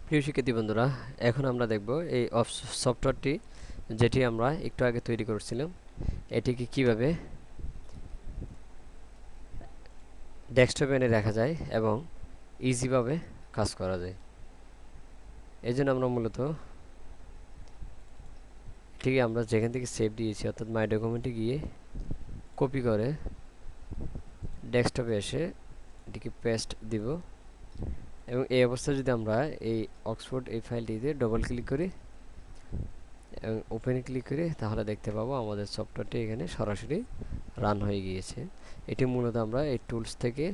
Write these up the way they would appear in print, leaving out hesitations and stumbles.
প্রিয় শিক্ষার্থী বন্ধুরা, এখন আমরা দেখব এই সফটওয়্যারটি যেটি আমরা একটু আগে তৈরি করেছিলাম এটিকে কিভাবে ডেস্কটপে এনে রাখা যায় এবং ইজিভাবে কাজ করা যায়। এই জন্য আমরা মূলত এটিকে আমরা যেখান থেকে সেভ দিয়েছি অর্থাৎ মাই ডকুমেন্টে গিয়ে কপি করে ডেস্কটপে এসে এটিকে পেস্ট দিব এবং এই অবস্থায় যদি আমরা এই অক্সফোর্ড এই ফাইলটিতে ডবল ক্লিক করি এবং ওপেনে ক্লিক করি তাহলে দেখতে পাবো আমাদের সফটওয়্যারটি এখানে সরাসরি রান হয়ে গিয়েছে। এটি মূলত আমরা এই টুলস থেকে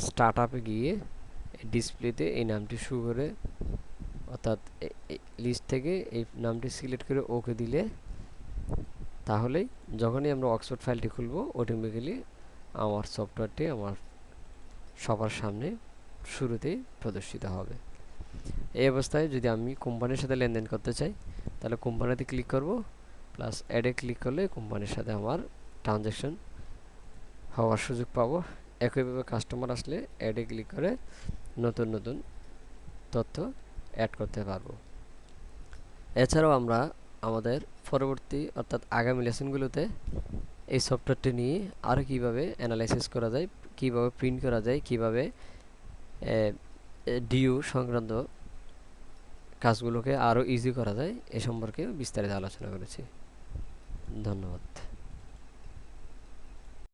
স্টার্ট আপে গিয়ে ডিসপ্লেতে এই নামটি শো করে অর্থাৎ লিস্ট থেকে এই নামটি সিলেক্ট করে ওকে দিলে তাহলেই যখনই আমরা অক্সফোর্ড ফাইলটি খুলব অটোমেটিক্যালি আমার সফটওয়্যারটি আমার সবার সামনে শুরুতেই প্রদর্শিত হবে। এই অবস্থায় যদি আমি কোম্পানির সাথে লেনদেন করতে চাই তাহলে কোম্পানিতে ক্লিক করব, প্লাস অ্যাডে ক্লিক করলে কোম্পানির সাথে আমার ট্রানজ্যাকশন হওয়ার সুযোগ পাবো। একইভাবে কাস্টমার আসলে অ্যাডে ক্লিক করে নতুন নতুন তথ্য অ্যাড করতে পারবো। এছাড়াও আমরা আমাদের পরবর্তী অর্থাৎ আগামী লেসনগুলোতে এই সফটওয়্যারটি নিয়ে আরও কীভাবে অ্যানালাইসিস করা যায়, কীভাবে প্রিন্ট করা যায়, কীভাবে ডিইউ সংক্রান্ত কাজগুলোকে আরও ইজি করা যায় এ সম্পর্কে বিস্তারিত আলোচনা করেছি। ধন্যবাদ।